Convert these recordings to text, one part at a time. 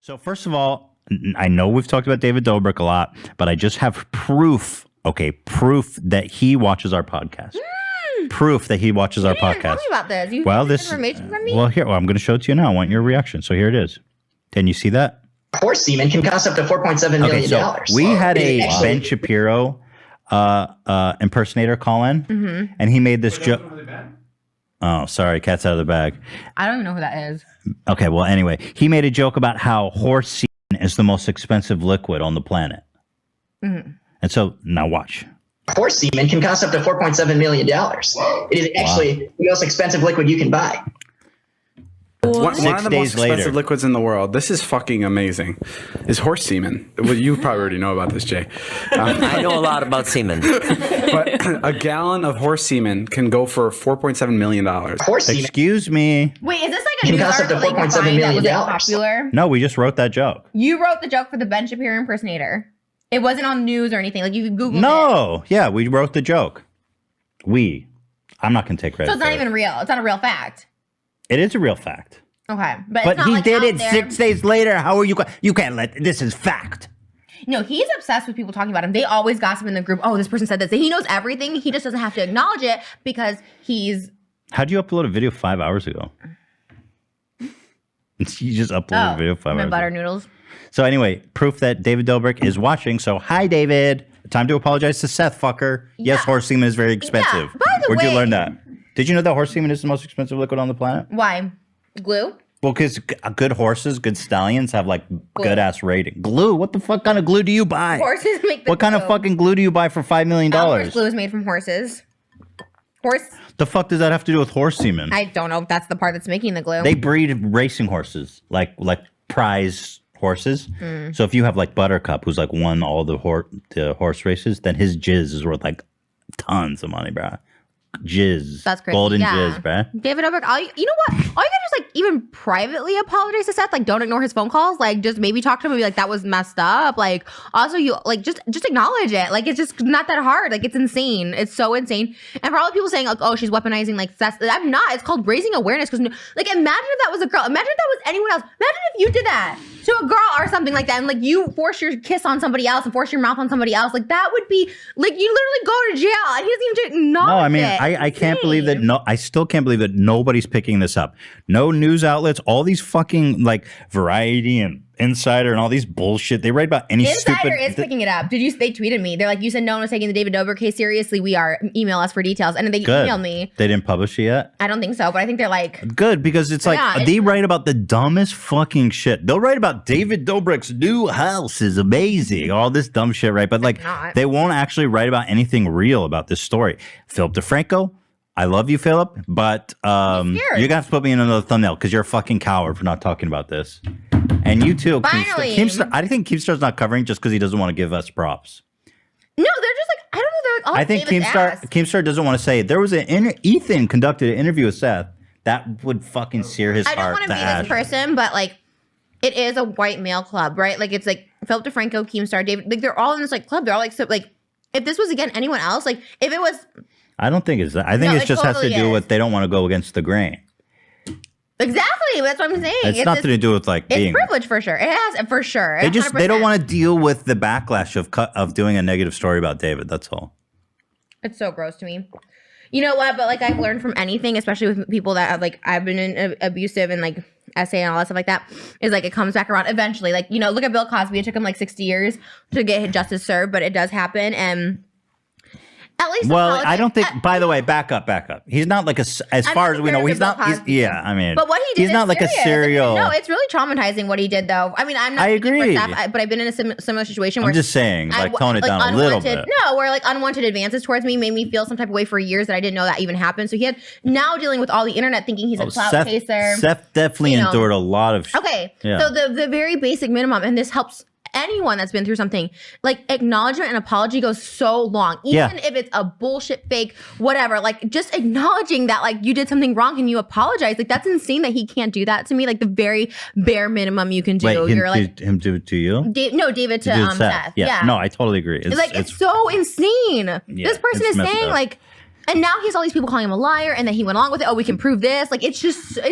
So first of all, I know we've talked about David Dobrik a lot, but I just have proof that he watches our podcast. Proof that he watches our podcast. Tell me about this. You well, this information from me? Well, I'm going to show it to you now. I want your reaction. So here it is. Can you see that? Horse semen can cost up to $4.7 million. So we had a Ben Shapiro impersonator call in, and he made this joke. Oh, sorry, cat's out of the bag. I don't even know who that is. Okay, well, anyway, he made a joke about how horse semen is the most expensive liquid on the planet. And so, now watch. Horse semen can cost up to $4.7 million. It is actually the most expensive liquid you can buy. One of the 6 most days expensive later. liquids in the world. This is fucking amazing. Is horse semen. Well, you probably already know about this, Jay. I know a lot about semen. But a gallon of horse semen can go for $4.7 million. Horse semen Excuse me. Wait, is this like a can news cost up to article that you $4.7 find that million. was like popular? No, we just wrote that joke. You wrote the joke for the Ben Shapiro impersonator. It wasn't on news or anything. Like you could Google it. No. Yeah, we wrote the joke. I'm not going to take credit So it's not for even real. It's not a real fact. It is a real fact. Okay. But, But it's not he like did out it there. 6 days later. How are you? You can't let this is fact. No, he's obsessed with people talking about him. They always gossip in the group. Oh, this person said this. He knows everything. He just doesn't have to acknowledge it because he's. How'd you upload a video 5 hours ago? You just uploaded a video 5 hours butter ago. noodles. So anyway, proof that David Dobrik is watching. So hi, David. Time to apologize to Seth, fucker. Yes, Yeah. horse semen is very expensive. Yeah, by the Where'd you way- learn that? Did you know that horse semen is the most expensive liquid on the planet? Why? Glue? Well, because good horses, good stallions have like good ass rating. Glue? What the fuck kind of glue do you buy? Horses make the What kind of fucking glue do you buy for $5 million? Horse glue is made from horses. Horse? The fuck does that have to do with horse semen? I don't know if that's the part that's making the glue. They breed racing horses, like prize horses. Mm. So if you have like Buttercup, who's like won all the horse races, then his jizz is worth like tons of money, bro. Jizz. That's crazy. Golden Yeah. jizz, bruh. David Dobrik, you know what? All you gotta do is like even privately apologize to Seth. Like, don't ignore his phone calls. Like, just maybe talk to him and be like, that was messed up. Like, also you like just acknowledge it. Like, it's just not that hard. Like, it's insane. It's so insane. And for all the people saying like, oh, she's weaponizing like Seth, I'm not. It's called raising awareness. Because like, imagine if that was a girl. Imagine if that was anyone else. Imagine if you did that to a girl or something like that, and like you force your kiss on somebody else and force your mouth on somebody else. Like that would be like you literally go to jail. And he doesn't even acknowledge No, I mean, it. I can't believe that. No, I still can't believe that nobody's picking this up. No news outlets, all these fucking like Variety and Insider and all these bullshit. They write about any Insider stupid. is picking it up. They tweeted me. They're like, you said no one was taking the David Dobrik case seriously. We are. Email us for details. And then they Good. emailed me. They didn't publish it yet. I don't think so, but I think they're like, Good, because it's like Yeah, they write about the dumbest fucking shit. They'll write about David Dobrik's new house is amazing, all this dumb shit, right? But like, not. they won't actually write about anything real about this story. Philip DeFranco, I love you, Philip, but you're gonna have to put me in another thumbnail because you're a fucking coward for not talking about this. And you too, Finally. Keemstar. I think Keemstar's not covering just because he doesn't want to give us props. no, they're just like, I don't know. They're like, oh, I think David's ass. Keemstar doesn't want to say there was Ethan conducted an interview with Seth that would fucking sear his I don't heart. want to to be ash. this person, but like, it is a white male club, right? Like, it's like Philip DeFranco, Keemstar, David. Like, they're all in this like club. They're all like, so, like, if this was again anyone else, like, if it was, I don't think it's that. I think No, it it just has to totally do is. with they don't want to go against the grain. exactly, that's what I'm saying. It's nothing to do with like It's being. privilege for sure. It has for sure. They don't 100%. want to deal with the backlash of doing a negative story about David. That's all. It's so gross to me. You know what? But like I've learned from anything, especially with people that have, like I've been in abusive and like essay and all that stuff like that, is like it comes back around eventually. Like, you know, look at Bill Cosby. It took him like 60 years to get justice served, but it does happen. And at least Well, I don't think. By the way, back up. He's not like as far as we know. He's not. Yeah, I mean, But what he did he's not is like serious. a serial. No, it's really traumatizing what he did, though. I mean, I'm not. I speaking for agree. Steph, but I've been in a similar situation. I'm where just saying, like, tone it down a little bit. No, where like unwanted advances towards me made me feel some type of way for years that I didn't know that even happened. So he had now dealing with all the internet, thinking he's a clout chaser. Seth definitely you know. endured a lot of. Okay, Yeah. so the very basic minimum, and this helps anyone that's been through something, like acknowledgement and apology goes so long, even if it's a bullshit fake whatever, like just acknowledging that like you did something wrong and you apologize, like that's insane that he can't do that to me. Like the very bare minimum you can do. Wait, You're like him do it to you? David to Seth. Yeah. No, I totally agree. It's so insane. Yeah, This person it's is messed saying up. like And now he has all these people calling him a liar, and then he went along with it. Oh, we can prove this. Like, it's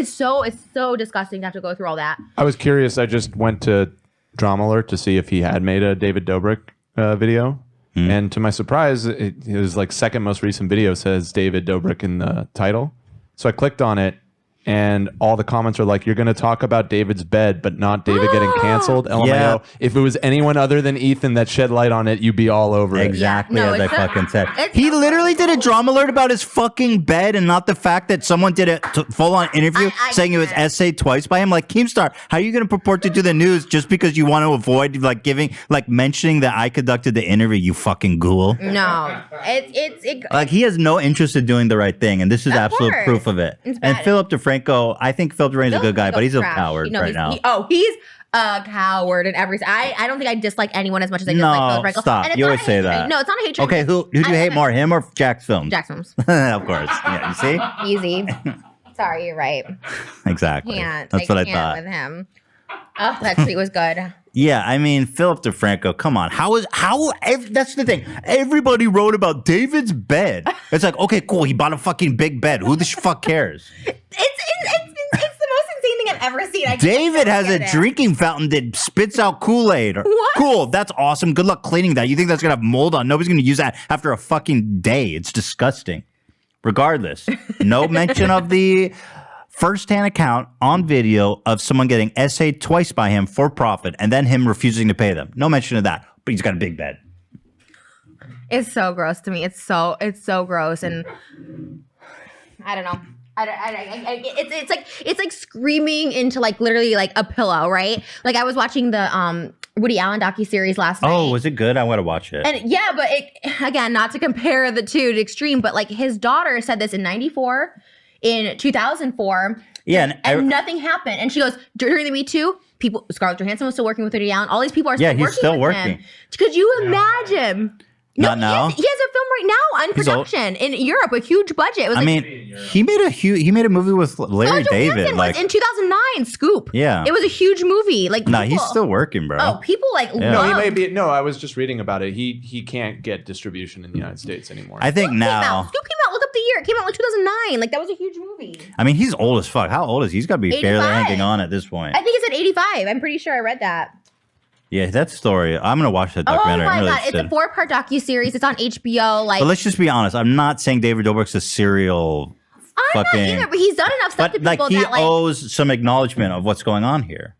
so disgusting to have to go through all that. I was curious. I just went to Drama Alert to see if he had made a David Dobrik video. And to my surprise, his like second most recent video says David Dobrik in the title. So I clicked on it, and all the comments are like, "You're going to talk about David's bed, but not David getting canceled." LMAO. Yeah. If it was anyone other than Ethan that shed light on it, you'd be all over it. Exactly Yeah, no, as I it's fucking said. it's He so literally did a drama alert about his fucking bed and not the fact that someone did a full-on interview I saying it was can't. essayed twice by him. Like, Keemstar, how are you going to purport to do the news just because you want to avoid like mentioning that I conducted the interview, you fucking ghoul? No, it Like, he has no interest in doing the right thing, and this is Of absolute course. proof of it. It's And bad. Philip DeFranco, I think Philip DeFranco's a good guy, but he's a trash. coward No, right now. He's a coward in every. I don't think I dislike anyone as much as I dislike No, Philip Franco. stop. And it's You not always a say hatred. that. No, it's not a hatred. Okay, who do you hate more, him or Jack's films? Jack's films. Of course. Yeah, you see? Easy. Sorry, you're right. Exactly. Can't. That's what I can't thought. with him. Oh, that tweet was good. Yeah, I mean, Philip DeFranco, come on. That's the thing. Everybody wrote about David's bed. It's like, okay, cool. He bought a fucking big bed. Who the fuck cares? It's the most insane thing I've ever seen. David has a drinking fountain that spits out Kool-Aid. What? Cool. That's awesome. Good luck cleaning that. You think that's going to have mold on? Nobody's going to use that after a fucking day. It's disgusting. Regardless, no mention of the first-hand account on video of someone getting essayed twice by him for profit and then him refusing to pay them. No mention of that. But he's got a big bed. It's so gross to me. It's so gross, and I don't know. It's like screaming into like literally like a pillow, right? Like I was watching the Woody Allen docuseries last night. Oh, was it good? I want to watch it. And yeah, but again, not to compare the two to extreme, but like his daughter said this in 94, in 2004. Yeah, and nothing happened. And she goes, during the Me Too, Scarlett Johansson was still working with Woody Allen. All these people are still he's still with working. him. Could you imagine? Not now. He has a film right now on production in Europe with huge budget. It was he made a movie with Larry David. Johansson Like was in 2009, Scoop. Yeah. It was a huge movie. Like he's still working, bro. Oh, people like Yeah. No, love. he may be. No, I was just reading about it. He can't get distribution in the United States anymore. I think Scoop now. Came out. Look up the year. It came out like 2009. Like that was a huge movie. I mean, he's old as fuck. How old is he? He's got to be 85. barely hanging on at this point. I think it's at 85. I'm pretty sure I read that. Yeah, that story. I'm gonna watch that Oh documentary. my I'm really god, it's a interested. 4-part docuseries. It's on HBO. Like, But let's just be honest. I'm not saying David Dobrik's a serial I'm fucking. not either, but he's done enough stuff But to like people he that like. owes some acknowledgement of what's going on here.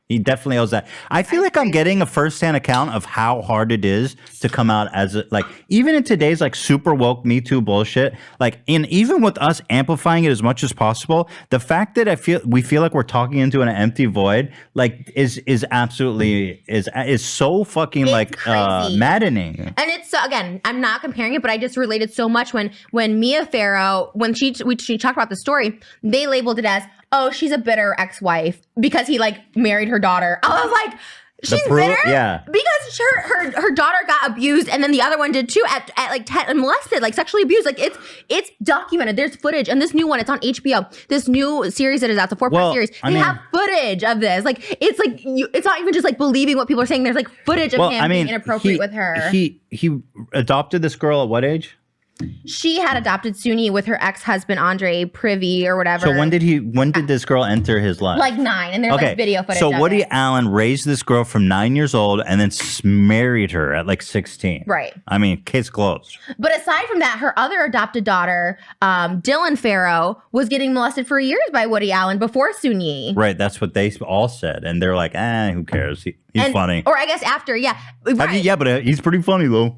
He definitely owes that. I feel like I'm getting a firsthand account of how hard it is to come out as even in today's like super woke Me Too bullshit. Like even with us amplifying it as much as possible, the fact that we feel like we're talking into an empty void, like is absolutely is so fucking It's like crazy. maddening. And it's again, I'm not comparing it, but I just related so much when Mia Farrow, when she talked about the story, they labeled it as, oh, she's a bitter ex-wife because he like married her daughter. I was like, she's bitter? Yeah. Because her daughter got abused and then the other one did too at like 10 and molested, like sexually abused. Like it's documented. There's footage. And this new one, it's on HBO. This new series that is out, the 4-part series. They have footage of this. Like it's like it's not even just like believing what people are saying. There's like footage of him being inappropriate with her. He adopted this girl at what age? She had adopted Suni with her ex-husband Andre Privy or whatever. So when did this girl enter his life? Like 9, and there's like video footage. So of Woody it. Allen raised this girl from 9 years old and then married her at like 16. Right. I mean, case closed. But aside from that, her other adopted daughter, Dylan Farrow, was getting molested for years by Woody Allen before Suni. Right. That's what they all said, and they're like, who cares? He's funny. Or I guess after, yeah. Right. Yeah, but he's pretty funny though.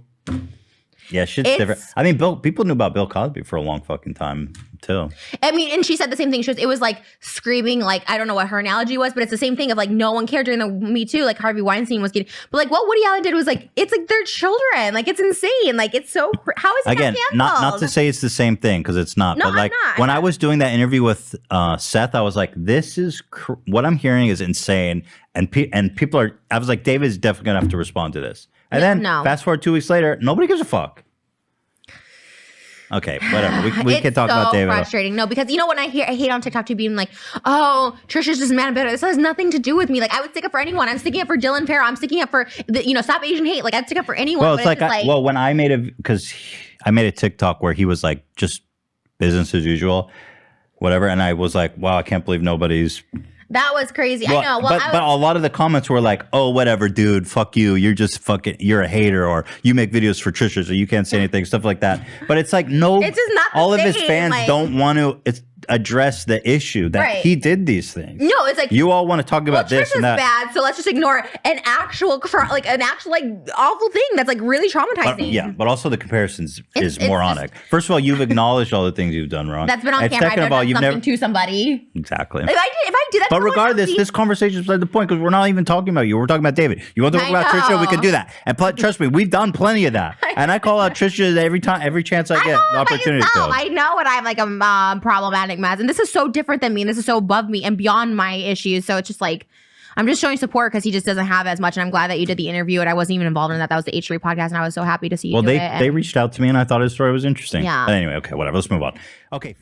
Yeah, shit's It's- different. I mean, people knew about Bill Cosby for a long fucking time too. I mean, and she said the same thing. It was like screaming, like, I don't know what her analogy was, but it's the same thing of like, no one cared during the Me Too. Like Harvey Weinstein was getting, but like what Woody Allen did was like, it's like their children. Like it's insane. Like it's so, how is it Again, not to say it's the same thing because it's not. No, but like I'm not. when I was doing that interview with Seth, I was like, this is what I'm hearing is insane. And people are, I was like, David's definitely gonna have to respond to this. And then fast forward 2 weeks later, nobody gives a fuck. Okay, whatever. We can talk about David. It's so frustrating. No, because you know when I hate on TikTok too being like, oh, Trisha's just mad and bitter. This has nothing to do with me. Like I would stick up for anyone. I'm sticking up for Dylan Farrow. I'm sticking up for Stop Asian Hate. Like I'd stick up for anyone. Well, but it's like, when I made because I made a TikTok where he was like just business as usual, whatever, and I was like, wow, I can't believe nobody's. That was crazy. I know. Well, but a lot of the comments were like, "Oh, whatever, dude. Fuck you. You're just fucking. You're a hater, or you make videos for Trisha, so you can't say anything, stuff like that." But it's like, no. It's just not the all of his same, fans like- don't want to address the issue that Right. he did these things. No, it's like you all want to talk about this Trisha's and that. bad, so let's just ignore an actual awful thing that's like really traumatizing. But also the comparisons is moronic. First of all, you've acknowledged all the things you've done wrong. That's been on and camera. second I've of all, done you've something never to somebody. exactly. If I do that, But to someone regardless, else, this conversation is beside the point because we're not even talking about you. We're talking about David. You want to talk I about Trisha? We know. can do that. And trust me, we've done plenty of that. And I call out Trisha every chance I get the opportunity to. I know what I'm like a problematic mess, and this is so different than me. And this is so above me and beyond my issues. So it's just like I'm just showing support because he just doesn't have as much. And I'm glad that you did the interview. And I wasn't even involved in that. That was the H3 podcast, and I was so happy to see you. Well, do it. they reached out to me, and I thought his story was interesting. Yeah. But anyway, okay, whatever. Let's move on. Okay.